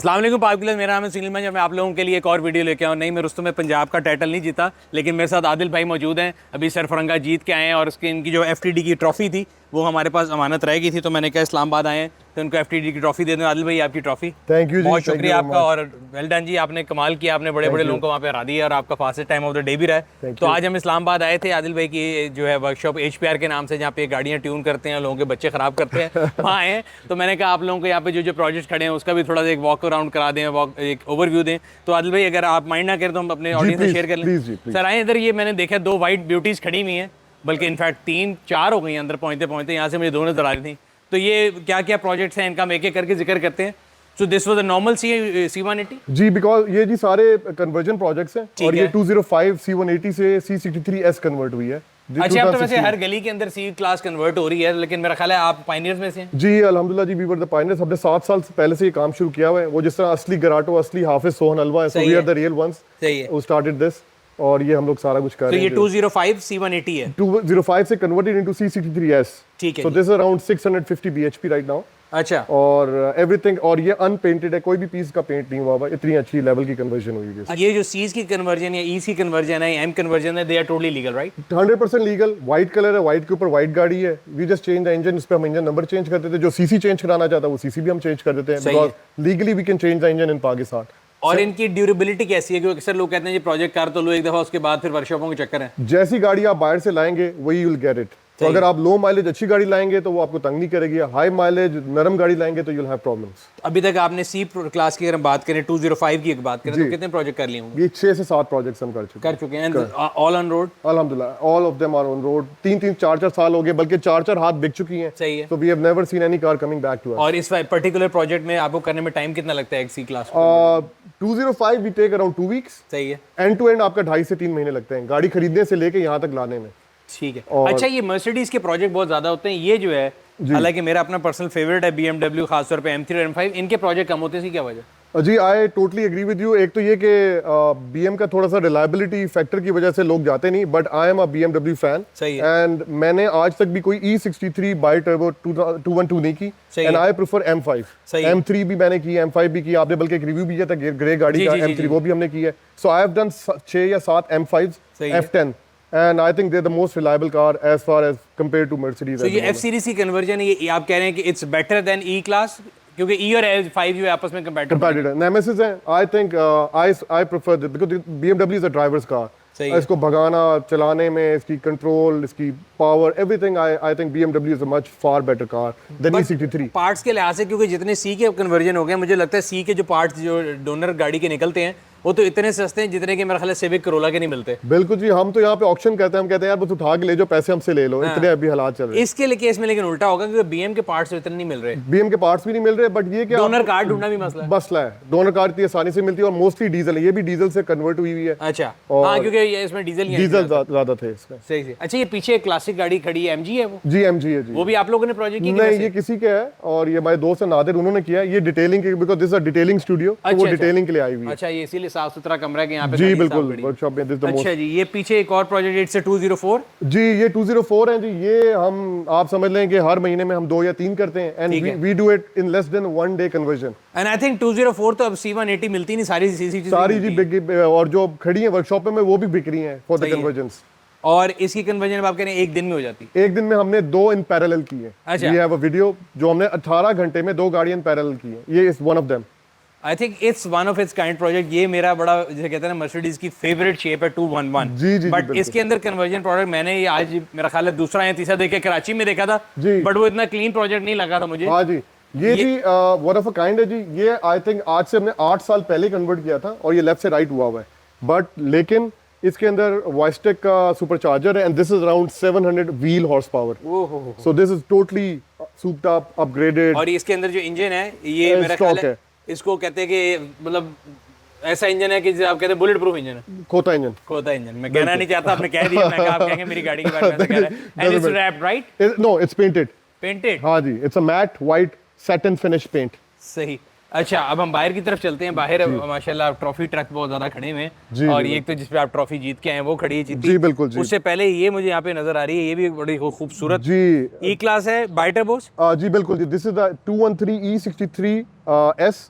अस्सलाम वालेकुम पाकिस्तान, मेरा नाम है सुनील मंज। मैं आप लोगों के लिए एक और वीडियो लेके आऊँ। नहीं, मैं रुस्तम पंजाब का टाइटल नहीं जीता, लेकिन मेरे साथ आदिल भाई मौजूद हैं। अभी सरफरंगा जीत के आए हैं और उसकी इनकी जो FTD की ट्रॉफ़ी थी वो हमारे पास अमानत रह गई थी, तो मैंने कहा इस्लामाबाद आए हैं तो उनको FTD की ट्रॉफ़ी दे दूँ। आदिल भाई, आपकी ट्रॉफ़ी। थैंक यू जी, बहुत शुक्रिया आपका और वेल डन जी, आपने कमाल किया, आपने बड़े बड़े लोगों को वहाँ पे हरा दिया और आपका fastest time of the day भी रहा है। तो आज हम इस्लामाबाद आए थे आदिल भाई की जो है वर्कशॉप HPR के नाम से, जहाँ पे गाड़ियाँ ट्यून करते हैं, लोगों के बच्चे ख़राब करते हैं, वहाँ आए हैं। तो मैंने कहा आप लोगों को यहाँ पे जो प्रोजेक्ट खड़े हैं उसका भी थोड़ा सा एक वॉक अराउंड करा दें, एक ओवरव्यू दें। तो आदिल भाई, अगर आप माइंड ना करें तो हम अपने ऑडियंस से शेयर कर लें। सर आए इधर, ये मैंने देखा 2 वाइट ब्यूटीज़ खड़ी हुई हैं, बल्कि इनफैक्ट 3-4 हो गई हैं अंदर पहुँचते पहुँचते। यहाँ से मुझे 2 नजर आ रही थी। तो ये क्या क्या प्रोजेक्ट्स हैं, इनका हम एक एक करके जिक्र करते हैं। So this was a normal C180 जी, बिकॉज ये जी सारे कन्वर्जन प्रोजेक्ट्स हैं और ये 205 C180 से C63S कन्वर्ट हुई है। अच्छा, अब तो वैसे हर गली के अंदर C क्लास कन्वर्ट हो रही है, लेकिन मेरा ख्याल है आप पायनियर्स में से हैं। जी अल्हम्दुलिल्लाह जी, वी वर द पायनियर्स। हमने 7 साल से पहले से ये काम शुरू किया हुआ है। वो जिस तरह असली गराटो, असली हाफिज सोहन हलवा है, so we are the real ones. सही है, वो स्टार्टेड दिस और ये हम लोग सारा कुछ कर रहे हैं। तो ये 205 C180 है, 205 से कन्वर्टेड इनटू C63S। ठीक है। So this is around 650 bhp right now. अच्छा, और एवरीथिंग, और ये अनपेंटेड है, कोई भी पीस का पेंट नहीं हुआ हुआ। इतनी अच्छी लेवल की कन्वर्जन हुई है। ये जो C's की कन्वर्जन या EC कन्वर्जन है, M कन्वर्जन है, they are totally legal right? 100% legal. White colour है, व्हाइट के ऊपर व्हाइट गाड़ी है। We just change the engine. इस पे हम इंजन नंबर चेंज कर देते हैं। जो CC चेंज कराना चाहता है वो CC भी हम चेंज कर देते हैं, because legally we can change the engine in Pakistan. और इनकी ड्यूरेबिलिटी कैसी है? क्योंकि अक्सर लोग कहते हैं जी प्रोजेक्ट कार तो लो एक दफा, उसके बाद फिर वर्कशॉपों के चक्कर है। जैसी गाड़ी आप बाहर से लाएंगे वही विल गेट इट। तो अगर आप लो माइलेज अच्छी गाड़ी लाएंगे तो वो आपको तंग नहीं करेगी। हाई माइलेज नरम गाड़ी लाएंगे तो यूल हैव प्रॉब्लम्स। अभी तक आपने C क्लास की अगर हम बात करें, 205 की एक बात करें, तो कितने प्रोजेक्ट कर लिए होंगे? ये 6 से 7 प्रोजेक्ट्स हम कर चुके हैं। All on road? अल्हम्दुलिल्लाह all of them are on road. 3-3 4-4 साल हो गए, बल्कि 4-4 हाथ बिक चुकी हैं। सही है। तो we have never seen any car coming back to us. और इस पर्टिकुलर प्रोजेक्ट में आपको करने में टाइम कितना लगता है एक C class? 205 we take around 2 weeks. सही है। एंड टू एंड आपका 2.5 से 3 महीने लगते हैं गाड़ी खरीदने से लेके यहाँ तक लाने में। ठीक है। अच्छा, ये मर्सिडीज के प्रोजेक्ट बहुत ज्यादा होते हैं। ये जो है, हालांकि मेरा अपना पर्सनल फेवरेट है BMW, खासतौर पे M3 और M5, इनके प्रोजेक्ट कम होते हैं, इसकी क्या वजह? जी I totally agree with you. एक तो ये कि BM का थोड़ा सा रिलायबिलिटी फैक्टर की वजह से लोग जाते नहीं, but I am a BMW fan. सही है। एंड मैंने आज तक भी कोई E63 बाई टर्बो 212 नहीं की। And I prefer M5। M3 भी मैंने की, M5 भी की। आपने बल्कि एक रिव्यू भी किया था ग्रे गाड़ी का, M3 वो भी हमने की है। सो आई हैव डन 6 या 7 M5s, F10, and I think they're the most reliable car as far as compared to Mercedes। So ये F series की कन्वर्जन, ये आप कह रहे हैं कि it's better than E class, क्योंकि E और L5 जो आपस में कंपैटिबल है। नेमेसिस है। I think I prefer this because BMW is a driver's car। इसको भगाना, चलाने में, इसकी कंट्रोल, इसकी power, everything, I think BMW is a much far better car than E63। Parts के लिहाज से, क्योंकि जितने C के कन्वर्जन हो गए, मुझे लगता है C के जो पार्ट्स जो डोनर गाड़ी के निकलते हैं वो तो इतने सस्ते हैं जितने कि मेरा ख्याल है सिविक करोला के नहीं मिलते। बिल्कुल जी, हम तो यहाँ पे ऑक्शन कहते हैं, हम कहते हैं यार बस उठा के ले जाओ, पैसे हमसे ले लो। इतने अभी हालात चल रहे हैं। इसके लिए केस में लेकिन उल्टा होगा, क्योंकि BM के पार्ट्स इतने नहीं मिल रहे। BM के पार्ट्स भी नहीं मिल रहे, बट ये क्या डोनर कार ढूंढना भी मसला है। डोनर कार इतनी आसानी से मिलती है और मोस्टली डीजल है। ये भी डीजल से कन्वर्ट हुई हुई है। अच्छा, हाँ, क्योंकि इसमें डीजल ज्यादा थे इसमें। सही से। अच्छा, ये पीछे एक क्लासिक गाड़ी खड़ी है, MG है वो? जी MG है जी। वो भी आप लोगों ने प्रोजेक्ट की? नहीं, ये किसी के है और ये हमारे दोस्त नादिर, उन्होंने किया। ये डिटेलिंग के, because this is a detailing studio, तो वो डिटेलिंग के लिए आई हुई है। अच्छा, ये इसीलिए साफ सुथरा कमरा है यहाँ पे। जी बिल्कुल, वर्कशॉप में। अच्छा जी, ये पीछे एक और प्रोजेक्ट, इट्स 204। जी ये 204 है जी। ये हम, आप समझ लें कि हर महीने में हम 2 या 3 करते हैं। And we do it in less than 1 day conversion. And I think 204 तो अब C180 मिलती नहीं, सारी जी, और जो खड़ी है वर्कशॉप में वो भी बिक रही हैं फॉर द कन्वर्जन्स। और इसकी कन्वर्जन आप कह रहे हैं 1 दिन में हो जाती है? 1 दिन में हमने 2 इन पैरेलल की है। अच्छा। वी हैव अ वीडियो जो हमने 18 घंटे में 2 गाड़ियां इन पैरेलल की है। ये is one of them. I think it's one of its kind project. ये मेरा बड़ा, जैसे कहते हैं ना, मर्सिडीज की फेवरेट शेप है 211। जी बट इसके अंदर कन्वर्जन प्रोडक्ट मैंने ये आज मेरा ख्याल है दूसरा या तीसरा देखे, कराची में देखा था, बट वो इतना क्लीन प्रोजेक्ट नहीं लगा था मुझे। हाँ जी, ये जी वन ऑफ अ काइंड है जी। ये आई थिंक आज से हमने 8 साल पहले कन्वर्ट किया था और ये लेफ्ट से राइट हुआ हुआ है। बट लेकिन इसके अंदर वाइस्टेक का सुपरचार्जर है and this is around 700 wheel horse power. So this is totally souped up, upgraded. और इसके अंदर जो इंजन है, ये मेरा ख्याल है इसको कहते हैं कि मतलब ऐसा इंजन है कि आप कहते हैं बुलेट प्रूफ इंजन है। खोता इंजन मैं कहना नहीं चाहता, आपने कह दिया, मैं कहा आप कहेंगे मेरी गाड़ी के बारे में ऐसा कह रहे हैं। And it's wrapped right? No, it's painted. हाँ जी, it's a matte white satin finish paint. सही। अच्छा, अब हम बाहर की तरफ चलते हैं। बाहर माशाल्लाह ट्रॉफी ट्रक बहुत ज्यादा खड़े हुए हैं, और ये एक तो जिसपे आप ट्रॉफी जीत के आए हैं वो खड़ी है जीती। जी बिल्कुल जी। उससे पहले ये मुझे यहाँ पे नजर आ रही है, ये भी बड़ी खूबसूरत जी E क्लास है, बाइटरबोस। जी बिल्कुल जी। This is the 213 E63S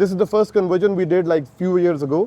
this is the first conversion we did like few years ago.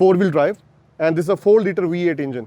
4-wheel drive, and this is a 4-liter V8 engine.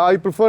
I prefer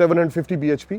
750 bhp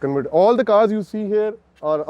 converted. All the cars you see here are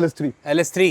LS3.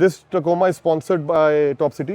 this Tacoma is sponsored by Top City.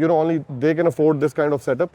you know only they can afford this kind of setup.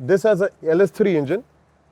This has a LS3 engine.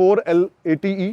4L80E.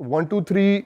123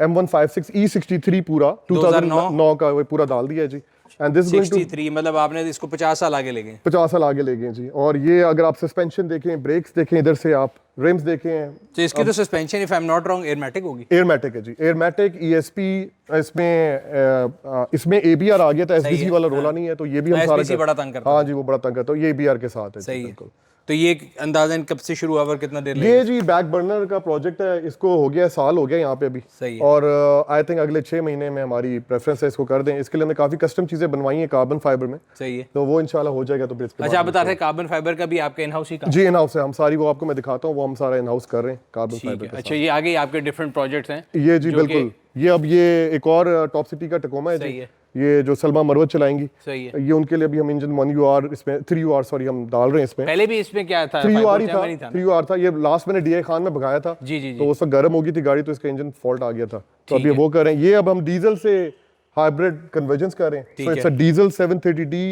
M156 E63 पूरा 2009 का वो पूरा डाल दिया है जी। And this going to 63 मतलब आपने इसको 50 साल आगे ले गए। 50 साल आगे ले गए जी। और ये अगर आप सस्पेंशन देखें, ब्रेक्स देखें, इधर से आप रिम्स देखें, तो इसकी तो suspension if I am not wrong Airmatic होगी। एयरमैटिक है जी, एयरमैटिक ESP, इसमें ABR आ गया था, SBC वाला रोला नहीं है, तो ये भी हम सारा SBC बड़ा तंग करता है। हाँ जी, वो बड़ा तंग करता है, तो ये ABR के साथ है। सही है। तो ये अंदाजन कब से शुरू हुआ और कितना देर लगे? ये जी बैक बर्नर का प्रोजेक्ट है, इसको हो गया साल हो गया यहाँ पे अभी। सही है। और आई थिंक अगले 6 महीने में हमारी प्रेफरेंस है इसको कर दें। इसके लिए हमने काफी कस्टम चीजें बनवाई हैं कार्बन फाइबर में। सही है। तो वो इंशाल्लाह हो जाएगा। तो अच्छा, आप बता रहे कार्बन फाइबर का भी आपके इन हाउस ही काम? जी इन हाउस है, हम सारी वो आपको मैं दिखाता हूँ, वो हम सारा इन हाउस कर रहे हैं कार्बन फाइबर का। अच्छा, ये आगे आपके डिफरेंट प्रोजेक्ट्स हैं? ये जी बिल्कुल, ये अब ये एक और टॉप सिटी का टकोमा है जी, ये जो सलमा मरवत चलाएंगी। सही है। ये उनके लिए भी हम इंजन 1UR इसमें 3UR सॉरी हम डाल रहे हैं इसमें। पहले भी इसमें क्या था? 3UR ही था, 3UR था। ये लास्ट मैंने DI खान में भगाया था। जी जी। तो उस वक्त गर्म हो गई थी गाड़ी, तो इसका इंजन फॉल्ट आ गया था। तो अब ये वो कर रहे हैं। ये अब हम डीजल से हाइब्रिड कन्वर्जन्स कर रहे हैं। So it's a diesel 730D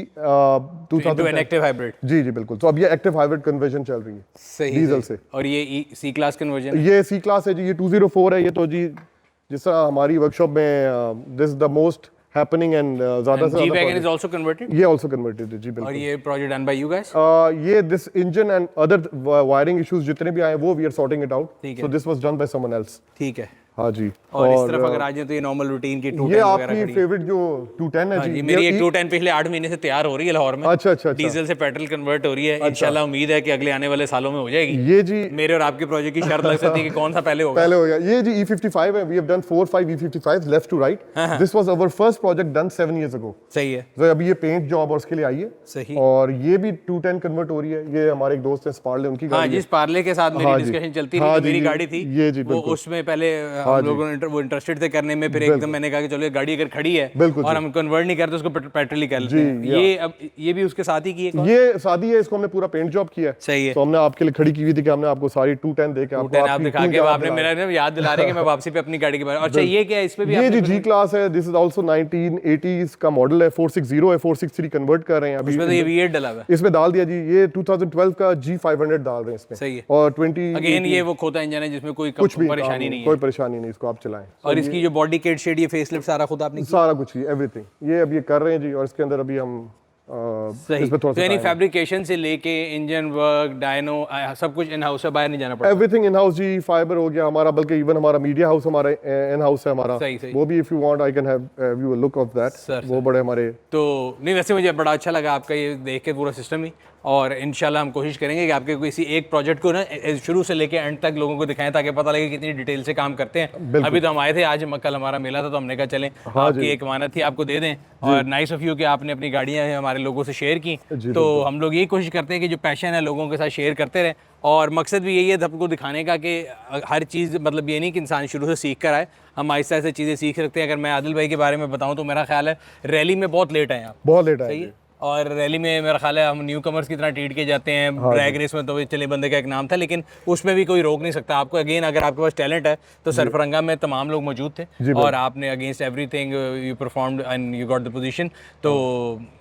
2010 an active hybrid. जी जी बिल्कुल। तो अब ये एक्टिव हाइब्रिड कन्वर्जन चल रही है। सही डीजल से। और ये C क्लास कन्वर्जन? ये C क्लास है जी, ये 204 है। ये तो जी जिस तरह हमारी वर्कशॉप में this is the most happening and ज्यादा से G-Wagon is also converted? ये also converted है जी बिल्कुल। और ये project done by you guys? ये this engine and other wiring issues जितने भी आए वो we are sorting it out. ठीक है। So this was done by someone else. ठीक है। हाँ जी। और इस तरफ अगर आ जाए तो ये नॉर्मल रूटीन की 210 ये वगैरह आपकी खड़ी है। फेवरेट जो 210 है जी। मेरी एक 210 पिछले 8 महीने से तैयार हो रही है लाहौर में। अच्छा। डीजल से पेट्रोल कन्वर्ट हो रही है। इंशाल्लाह उम्मीद है कि अगले आने वाले सालों में हो जाएगी। ये जी मेरे और आपके प्रोजेक्ट की शर्त लग सकती है कि कौन सा पहले होगा। पहले हो गया। ये जी E55 है। We have done 4-5 E55 left to right. This was our first project done 7 years ago। सही है। तो अभी ये पेंट जॉब और उसके लिए आई है। सही। और ये भी 210 कन्वर्ट हो रही है। ये हमारे एक दोस्त है स्पार्ले, उनकी गाड़ी। हाँ, जिस पार्ले के साथ मेरी डिस्कशन चलती रही, मेरी गाड़ी थी ये जी वो, उसमें पहले हम लोग वो इंटरेस्टेड थे करने में। फिर एकदम मैंने कहा कि चलो ये गाड़ी अगर खड़ी है और हम कन्वर्ट नहीं करते उसको पेट्रोल ही कर लेते हैं। ये अब ये भी उसके साथ ही की है? ये शादी है, इसको हमने पूरा पेंट जॉब किया है। सही है। तो हमने आपके लिए खड़ी की हुई थी कि हमने आपको सारी 210 दे के आप दिखा के आपने मेरा याद दिला रहे कि मैं वापसी पे अपनी गाड़ी के बारे में। अच्छा, ये क्या है इस पे भी? ये जी G क्लास है। दिस इज आल्सो 1980s का मॉडल है। 460 है, 463 कन्वर्ट कर रहे हैं अभी। इसमें तो ये V8 डला हुआ है। इसमें डाल दिया जी। ये 2012 का G500 डाल रहे हैं इसमें। सही है। और 20 अगेन ये वो खोता इंजन है जिसमें कोई परेशानी नहीं है। कोई परेशानी नहीं, इसको आप चलाएं। और इसकी जो बॉडी किट शेड, ये फेसलिफ्ट सारा खुद आपने सारा कुछ ही एवरीथिंग ये अब ये कर रहे हैं जी। और इसके अंदर अभी हम सही। तो यानी फैब्रिकेशन से लेके इंजन वर्क, डायनो, सब कुछ इन हाउस है, बाहर नहीं जाना पड़ता? एवरीथिंग इन हाउस जी। फाइबर हो गया हमारा, बल्कि इवन हमारा मीडिया हाउस हमारा इन हाउस है हमारा। सही। वो भी if you want I can have you a look of that. वो बड़े हमारे तो नहीं, वैसे मुझे बड़ा अच्छा लगा आपका ये देख के पूरा सिस्टम ही। और इंशाल्लाह हम कोशिश करेंगे कि आपके किसी एक प्रोजेक्ट को ना शुरू से लेके एंड तक लोगों को दिखाएं, ताकि पता लगे कितनी डिटेल से काम करते हैं। अभी तो हम आए थे, आज कल हमारा मेला था, तो हमने कहा चलें आपकी एक अमानत थी, आपको दे दें। और नाइस ऑफ यू कि आपने अपनी गाड़ियां हमारे लोगों से शेयर की। तो हम लोग यही कोशिश करते हैं कि जो पैशन है लोगों के साथ शेयर करते रहें। और मकसद भी यही है सबको दिखाने का कि हर चीज़, मतलब ये नहीं कि इंसान शुरू से सीख कर आए, हम आहिस्ता आहिस्ता चीज़ें सीख सकते हैं। अगर मैं आदिल भाई के बारे में बताऊं तो मेरा ख्याल है रैली में बहुत लेट आए आप। बहुत लेट आए। सही है। और रैली में मेरा ख्याल है हम न्यू कमर्स की तरह ट्रीट किए जाते हैं। ड्रैग रेस में तो चले बंदे का एक नाम था, लेकिन उसमें भी कोई रोक नहीं सकता आपको। अगेन अगर आपके पास टैलेंट है तो सरफरंगा में तमाम लोग मौजूद थे और आपने against everything you performed and you got the position. तो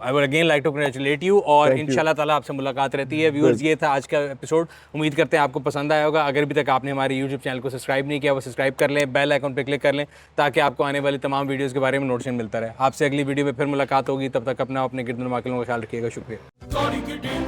I would again like to congratulate you. और इंशाल्लाह ताला आपसे मुलाकात रहती है। व्यूअर्स, ये था आज का एपिसोड। उम्मीद करते हैं आपको पसंद आया होगा। अगर अभी तक आपने हमारे यूट्यूब चैनल को सब्सक्राइब नहीं किया, वो सब्सक्राइब कर लें, बेल आइकन पर क्लिक कर लें, ताकि आपको आने वाली तमाम वीडियोज़ के बारे में नोटिफिकेशन मिलता रहे। आपसे अगली वीडियो में फिर मुलाकात होगी। तब तक अपना अपने गिरदन माकिलों का ख्याल रखिएगा। शुक्रिया।